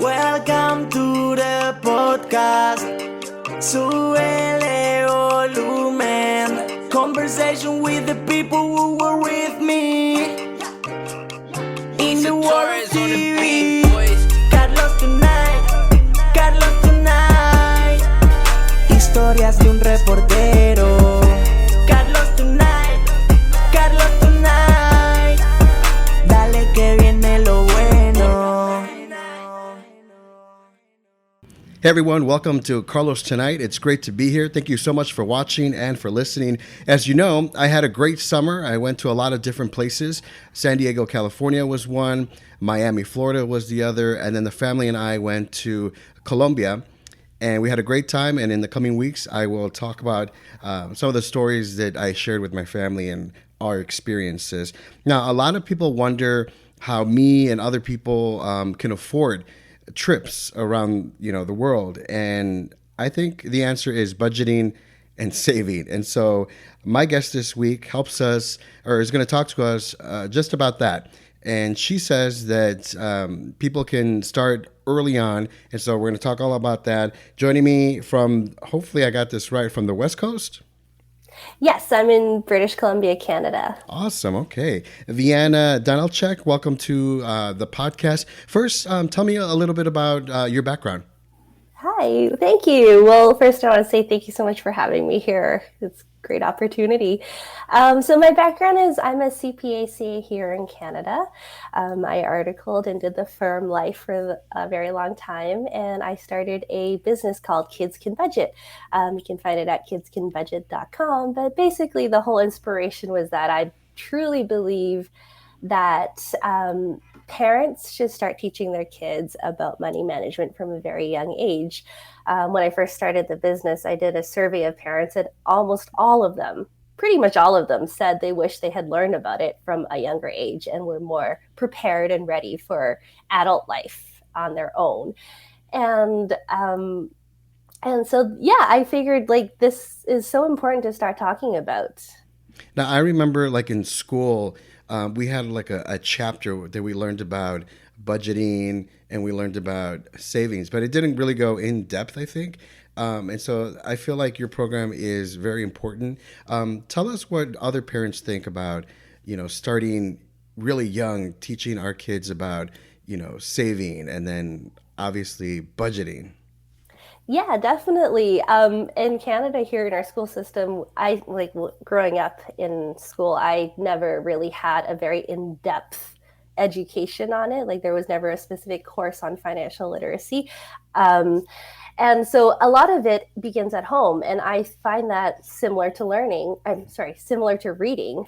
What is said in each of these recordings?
Welcome to the podcast. Súbele volumen. Conversation with the people who were with me. In the world TV. Carlos tonight. Historias de un reportero. Carlos tonight. Dale que viene lo bueno. Hey everyone, welcome to Carlos Tonight. It's great to be here. Thank you so much for watching and for listening. As you know, I had a great summer. I went to a lot of different places. San Diego, California was one. Miami, Florida was the other. And then the family and I went to Colombia. And we had a great time. And in the coming weeks, I will talk about some of the stories that I shared with my family and our experiences. Now, a lot of people wonder how me and other people can afford trips around the world, and I think the answer is budgeting and saving. And so my guest this week helps us, or is going to talk to us just about that. And she says that people can start early on, and so we're going to talk all about that. Joining me from, hopefully I got this right, from the West Coast. Yes, I'm in British Columbia, Canada. Awesome. Okay. Vianna Summer, welcome to the podcast. First, tell me a little bit about your background. Hi, thank you. Well, first I want to say thank you so much for having me here. It's a great opportunity. So my background is I'm a CPA here in Canada. I articled and did the firm life for a very long time, and I started a business called Kids Can Budget. You can find it at kidscanbudget.com, but basically the whole inspiration was that I truly believe that parents should start teaching their kids about money management from a very young age. When I first started the business, I did a survey of parents, and almost all of them, pretty much all of them, said they wish they had learned about it from a younger age and were more prepared and ready for adult life on their own. And so, yeah, I figured this is so important to start talking about. Now, I remember in school, we had a chapter that we learned about budgeting and we learned about savings, but it didn't really go in depth, I think. And so I feel like your program is very important. Tell us what other parents think about, starting really young, teaching our kids about, saving and then obviously budgeting. Yeah, definitely. In Canada, here in our school system, growing up in school, I never really had a very in-depth education on it. There was never a specific course on financial literacy. And so a lot of it begins at home. And I find that similar to reading,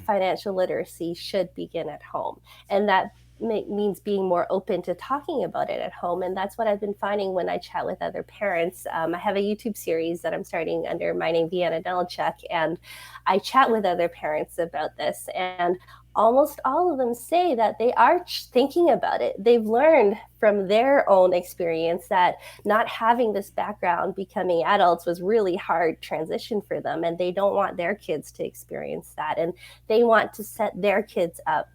financial literacy should begin at home. And that means being more open to talking about it at home. And that's what I've been finding when I chat with other parents. I have a YouTube series that I'm starting under my name, Vianna Summer, and I chat with other parents about this. And almost all of them say that they are thinking about it. They've learned from their own experience that not having this background becoming adults was really hard transition for them. And they don't want their kids to experience that. And they want to set their kids up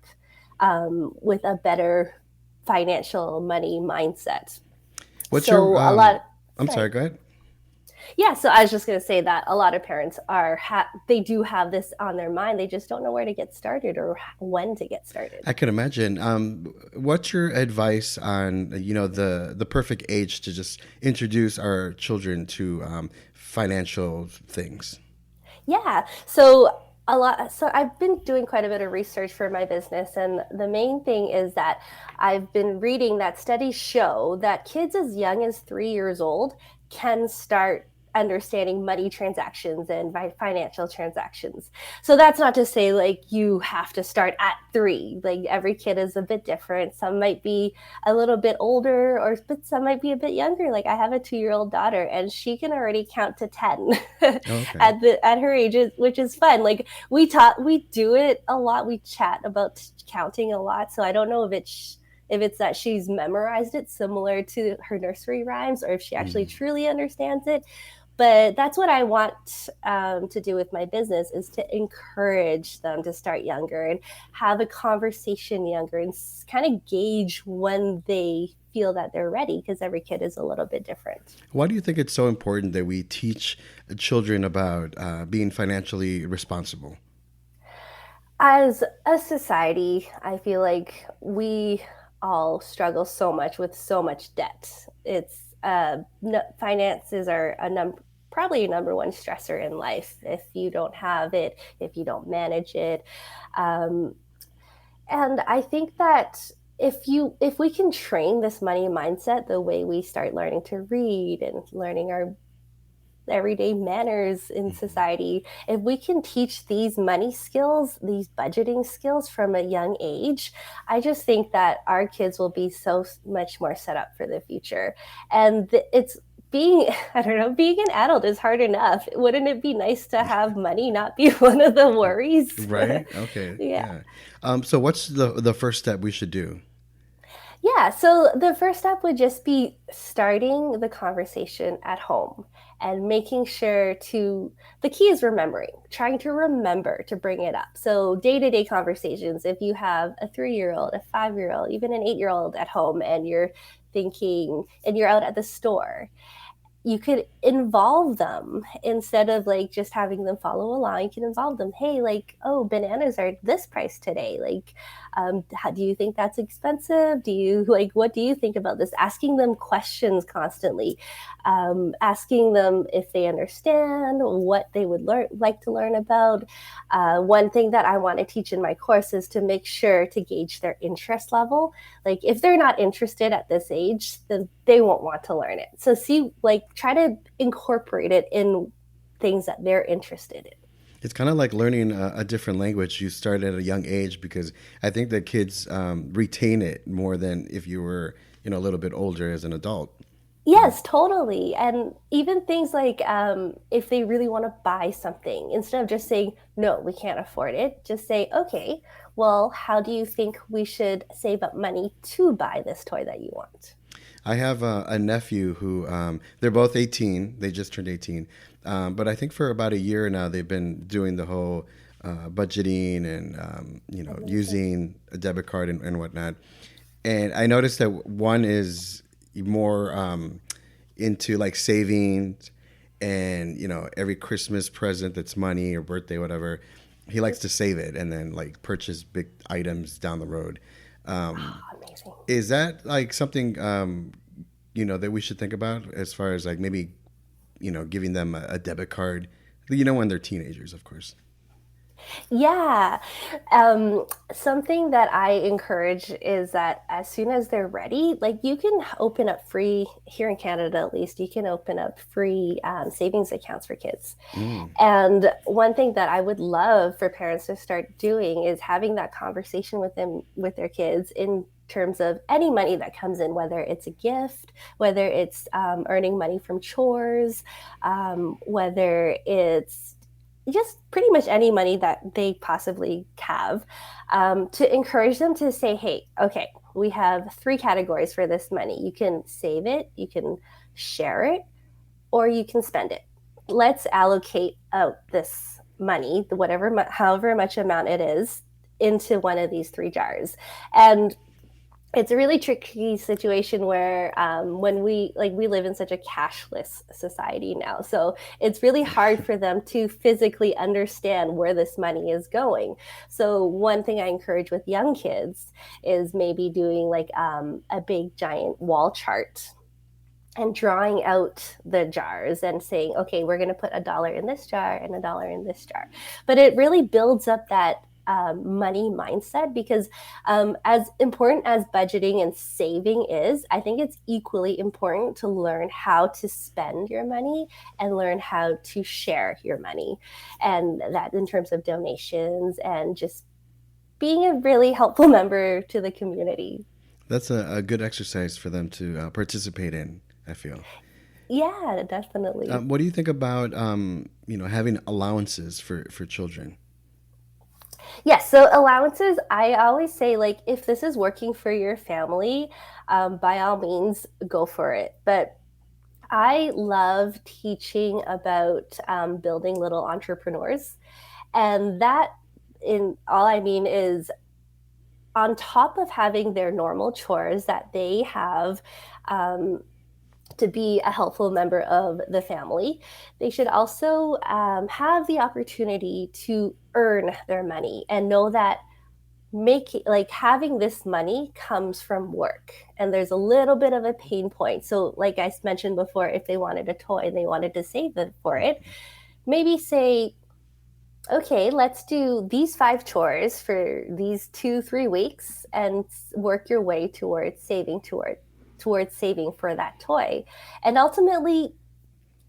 with a better financial money mindset. I'm sorry, go ahead. Yeah, so I was just going to say that a lot of parents they do have this on their mind. They just don't know where to get started or when to get started. I can imagine. What's your advice on, the perfect age to just introduce our children to financial things? Yeah, so I've been doing quite a bit of research for my business, and the main thing is that I've been reading that studies show that kids as young as 3 years old can start understanding money transactions and financial transactions. So that's not to say you have to start at 3. Every kid is a bit different. Some might be a little bit older, but some might be a bit younger. I have a 2-year-old daughter, and she can already count to 10 at her age, which is fun. We do it a lot. We chat about counting a lot. So I don't know if it's that she's memorized it similar to her nursery rhymes, or if she actually truly understands it. But that's what I want to do with my business, is to encourage them to start younger and have a conversation younger and kind of gauge when they feel that they're ready, because every kid is a little bit different. Why do you think it's so important that we teach children about being financially responsible? As a society, I feel like we all struggle so much with so much debt. It's no, finances are probably a number one stressor in life. If you don't have it, if you don't manage it, um, and I think that if we can train this money mindset the way we start learning to read and learning our everyday manners in society, if we can teach these money skills, these budgeting skills from a young age, I just think that our kids will be so much more set up for the future. And it's being, I don't know, being an adult is hard enough. Wouldn't it be nice to have money not be one of the worries? Right? Okay. Yeah. Yeah. So what's the first step we should do? Yeah, so the first step would just be starting the conversation at home and making sure the key is remembering, trying to remember to bring it up. So, day to day conversations, if you have a 3 year old, a 5 year old, even an 8 year old at home, and you're thinking, and you're out at the store, you could involve them instead of like just having them follow along. You can involve them. Hey, like, oh, bananas are this price today. Like, how do you think that's expensive? Do you like, what do you think about this? Asking them questions constantly, asking them if they understand what they would like to learn about. One thing that I want to teach in my course is to make sure to gauge their interest level. Like, if they're not interested at this age, then they won't want to learn it. So see, like, try to incorporate it in things that they're interested in. It's kind of like learning a different language. You start at a young age because I think that kids retain it more than if you were, a little bit older as an adult. Yes, totally. And even things like if they really want to buy something, instead of just saying, no, we can't afford it, just say, okay, well, how do you think we should save up money to buy this toy that you want? I have a nephew who they're both 18. They just turned 18. But I think for about a year now, they've been doing the whole budgeting and, using a debit card and whatnot. And I noticed that one is more into like savings and, every Christmas present that's money or birthday, whatever, he likes to save it and then like purchase big items down the road. Amazing. Is that like something that we should think about as far as like maybe giving them a debit card? When they're teenagers, of course. Yeah. Something that I encourage is that as soon as they're ready, like you can open up free, here in Canada at least, you can open up free savings accounts for kids. Mm. And one thing that I would love for parents to start doing is having that conversation with them, with their kids, in terms of any money that comes in, whether it's a gift, whether it's earning money from chores, whether it's just pretty much any money that they possibly have, to encourage them to say, hey, okay, we have three categories for this money. You can save it, you can share it, or you can spend it. Let's allocate out this money, however much amount it is, into one of these three jars. And it's a really tricky situation where when we live in such a cashless society now, so it's really hard for them to physically understand where this money is going. So one thing I encourage with young kids is maybe doing like a big giant wall chart and drawing out the jars and saying, okay, we're going to put $1 in this jar and $1 in this jar. But it really builds up that money mindset, because as important as budgeting and saving is, I think it's equally important to learn how to spend your money and learn how to share your money. And that in terms of donations and just being a really helpful member to the community. That's a good exercise for them to participate in, I feel. Yeah, definitely. What do you think about, having allowances for children? Yes, so allowances, I always say, like, if this is working for your family, by all means, go for it. But I love teaching about building little entrepreneurs. And that, in all I mean, is on top of having their normal chores that they have um, to be a helpful member of the family, they should also have the opportunity to earn their money and know that making like having this money comes from work, and there's a little bit of a pain point. So like I mentioned before, if they wanted a toy and they wanted to save it for it, maybe say, okay, let's do these 5 chores for these 2-3 weeks and work your way towards saving for that toy, and ultimately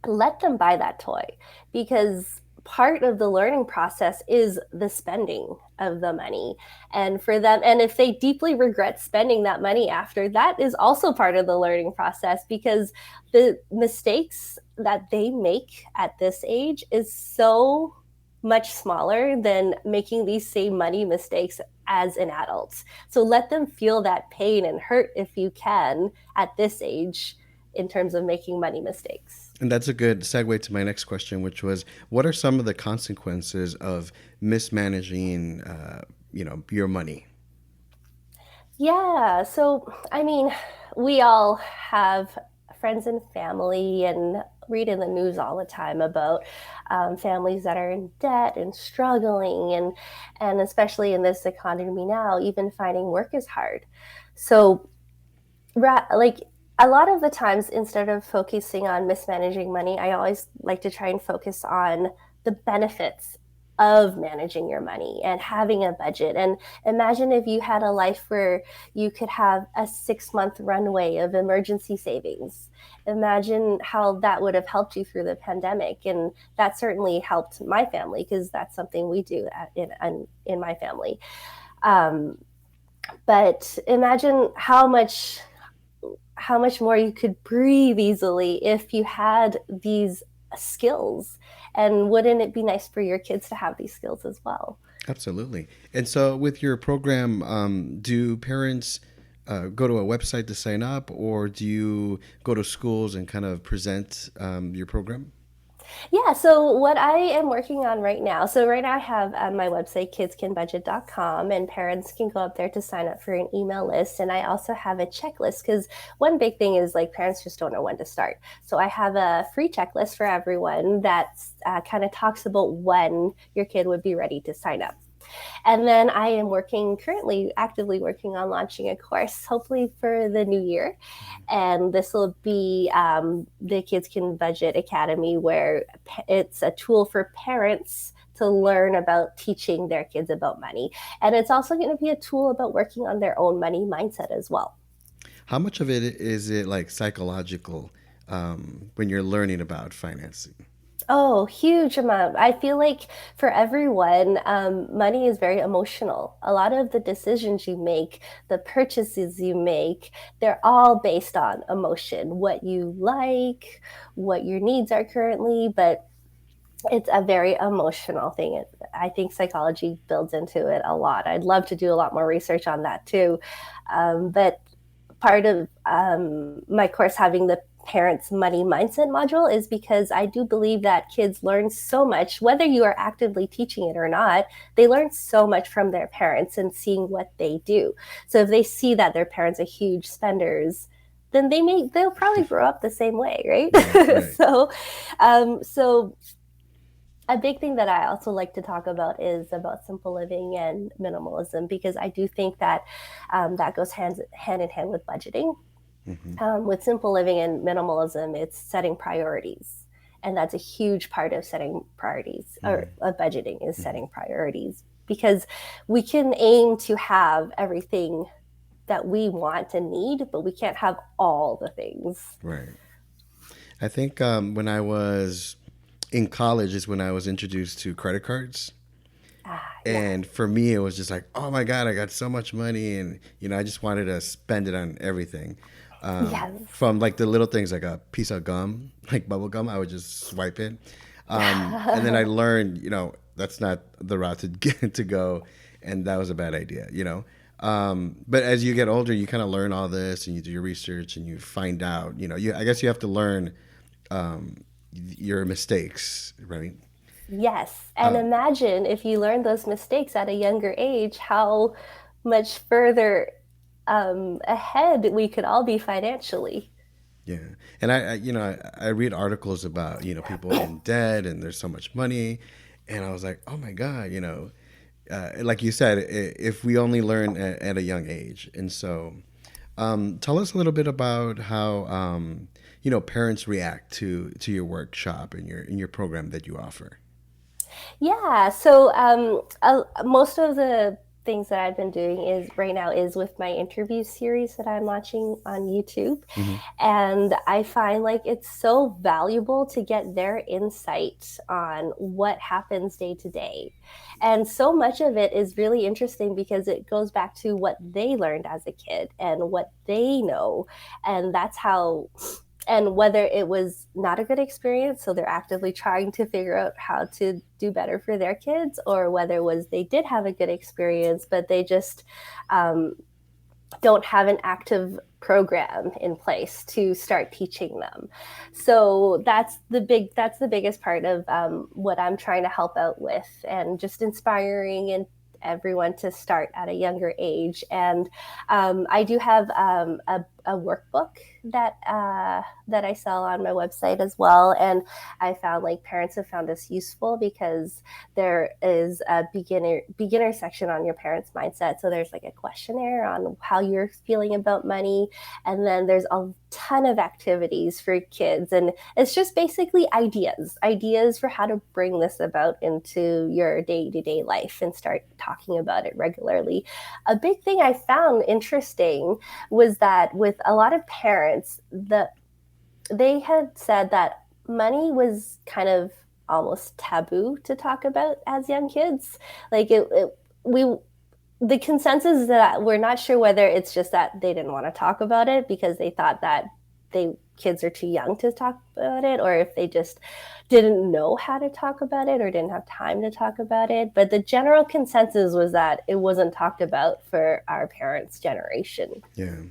let them buy that toy, because part of the learning process is the spending of the money. And for them, and if they deeply regret spending that money after, that is also part of the learning process, because the mistakes that they make at this age is so much smaller than making these same money mistakes as an adult. So let them feel that pain and hurt if you can at this age in terms of making money mistakes. And that's a good segue to my next question, which was, what are some of the consequences of mismanaging, your money? Yeah, so I mean, we all have friends and family and read in the news all the time about families that are in debt and struggling, and especially in this economy now, even finding work is hard. So like a lot of the times, instead of focusing on mismanaging money, I always like to try and focus on the benefits of managing your money and having a budget. And imagine if you had a life where you could have a 6-month runway of emergency savings. Imagine how that would have helped you through the pandemic. And that certainly helped my family, because that's something we do in my family. Um, but imagine how much more you could breathe easily if you had these skills. And wouldn't it be nice for your kids to have these skills as well? Absolutely. And so, with your program, do parents go to a website to sign up, or do you go to schools and kind of present your program? Yeah, so what I am working on right now, so right now I have my website, kidscanbudget.com, and parents can go up there to sign up for an email list. And I also have a checklist, because one big thing is like parents just don't know when to start. So I have a free checklist for everyone that kind of talks about when your kid would be ready to sign up. And then I am currently actively working on launching a course, hopefully for the new year. And this will be the Kids Can Budget Academy, where it's a tool for parents to learn about teaching their kids about money. And it's also going to be a tool about working on their own money mindset as well. How much of it is it like psychological when you're learning about financing? Oh, huge amount. I feel like for everyone, money is very emotional. A lot of the decisions you make, the purchases you make, they're all based on emotion, what you like, what your needs are currently, but it's a very emotional thing. I think psychology builds into it a lot. I'd love to do a lot more research on that too. But part of my course having the parents money mindset module is because I do believe that kids learn so much, whether you are actively teaching it or not. They learn so much from their parents and seeing what they do. So if they see that their parents are huge spenders, then they'll probably grow up the same way, Right, right? right. So a big thing that I also like to talk about is about simple living and minimalism, because I do think that that goes hand in hand with budgeting. Hmm. With simple living and minimalism, it's setting priorities. And that's a huge part of setting priorities, or Hmm. of budgeting, is Hmm. setting priorities. Because we can aim to have everything that we want and need, but we can't have all the things. Right. I think when I was in college is when I was introduced to credit cards. Yeah. And for me, it was just like, oh my God, I got so much money. And, I just wanted to spend it on everything. Yes. From like the little things like a piece of gum, like bubble gum, I would just swipe it. And then I learned, that's not the route to get to go. And that was a bad idea. But as you get older, you kind of learn all this and you do your research and you find out, I guess you have to learn your mistakes, right? Yes. And imagine if you learned those mistakes at a younger age, how much further ahead we could all be financially. Yeah, and I read articles about people in debt and there's so much money, and I was like, oh my God, like you said, if we only learn at a young age, and so tell us a little bit about how parents react to your workshop and your program that you offer. Yeah, so most of the things that I've been doing is right now is with my interview series that I'm launching on YouTube. Hmm. And I find like it's so valuable to get their insight on what happens day to day. And so much of it is really interesting because it goes back to what they learned as a kid and what they know. And that's how, and whether it was not a good experience, so they're actively trying to figure out how to do better for their kids, or whether it was they did have a good experience, but they just um, don't have an active program in place to start teaching them. So that's the biggest part of what I'm trying to help out with, and just inspiring and everyone to start at a younger age. And I do have a workbook that I sell on my website as well. And I found like parents have found this useful because there is a beginner section on your parents' mindset. So there's like a questionnaire on how you're feeling about money, and then there's a ton of activities for kids, and it's just basically ideas for how to bring this about into your day-to-day life and start talking about it regularly. A big thing I found interesting was that with a lot of parents, they had said that money was kind of almost taboo to talk about as young kids. Like we the consensus is that we're not sure whether it's just that they didn't want to talk about it because they thought that they kids are too young to talk about it, or if they just didn't know how to talk about it or didn't have time to talk about it. But the general consensus was that it wasn't talked about for our parents' generation. Yeah.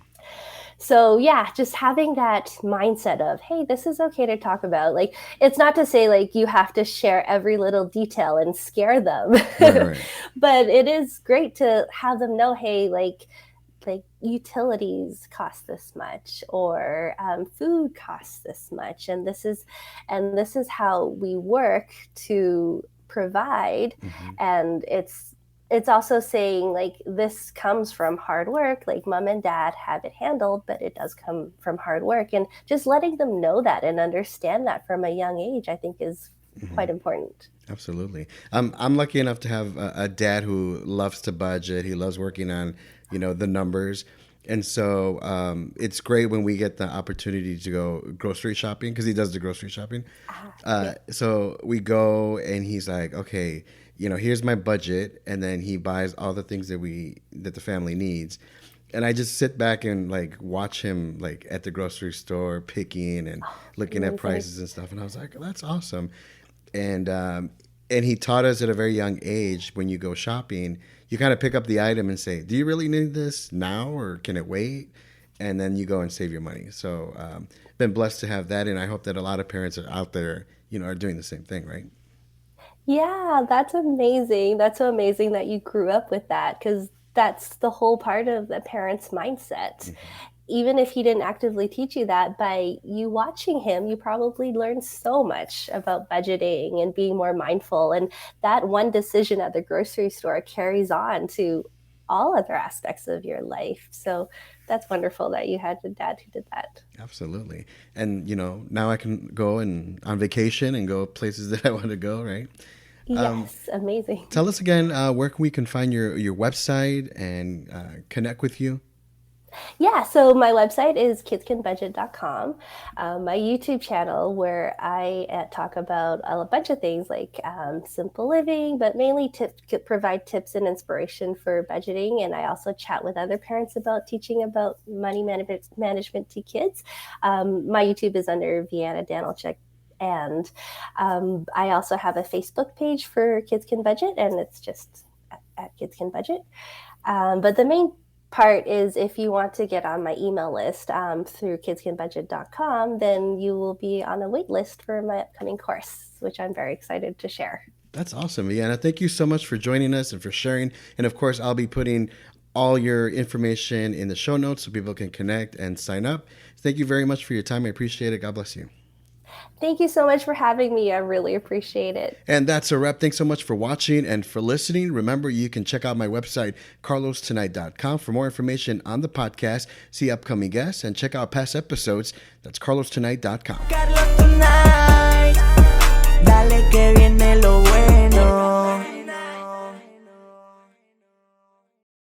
So yeah, just having that mindset of, hey, this is okay to talk about. Like, it's not to say like you have to share every little detail and scare them, Right. Right. but it is great to have them know, hey, like utilities cost this much, or food costs this much, and this is how we work to provide. Hmm. And it's also saying like this comes from hard work, like mom and dad have it handled, but it does come from hard work, and just letting them know that and understand that from a young age, I think is Hmm. quite important. Absolutely. I'm lucky enough to have a dad who loves to budget. He loves working on, the numbers. And so it's great when we get the opportunity to go grocery shopping because he does the grocery shopping. Yeah. So we go and he's like, okay, here's my budget. And then he buys all the things that the family needs. And I just sit back and like watch him like at the grocery store picking and looking at Amazing. prices and stuff. And I was like, that's awesome. And he taught us at a very young age when you go shopping, you kind of pick up the item and say, "Do you really need this now, or can it wait?" And then you go and save your money. So, been blessed to have that, and I hope that a lot of parents are out there, are doing the same thing, right? Yeah, that's amazing. That's so amazing that you grew up with that, because that's the whole part of the parent's mindset. Hmm. Even if he didn't actively teach you that, by you watching him, you probably learned so much about budgeting and being more mindful. And that one decision at the grocery store carries on to all other aspects of your life. So that's wonderful that you had a dad who did that. Absolutely. And now I can go and on vacation and go places that I want to go, right? Um, Yes, amazing. Tell us again where we can find your website and connect with you. Yeah, so my website is kidscanbudget.com. My YouTube channel, where I talk about a bunch of things like simple living, but mainly provide tips and inspiration for budgeting. And I also chat with other parents about teaching about money management to kids. My YouTube is under Vianna Danilchuk. And I also have a Facebook page for Kids Can Budget, and it's just at Kids Can Budget. But the main part is if you want to get on my email list through kidscanbudget.com, then you will be on a wait list for my upcoming course, which I'm very excited to share. That's awesome, Vianna. Thank you so much for joining us and for sharing. And of course, I'll be putting all your information in the show notes so people can connect and sign up. Thank you very much for your time. I appreciate it. God bless you. Thank you so much for having me. I really appreciate it. And that's a wrap. Thanks so much for watching and for listening. Remember, you can check out my website, carlostonight.com, for more information on the podcast, see upcoming guests, and check out past episodes. That's carlostonight.com.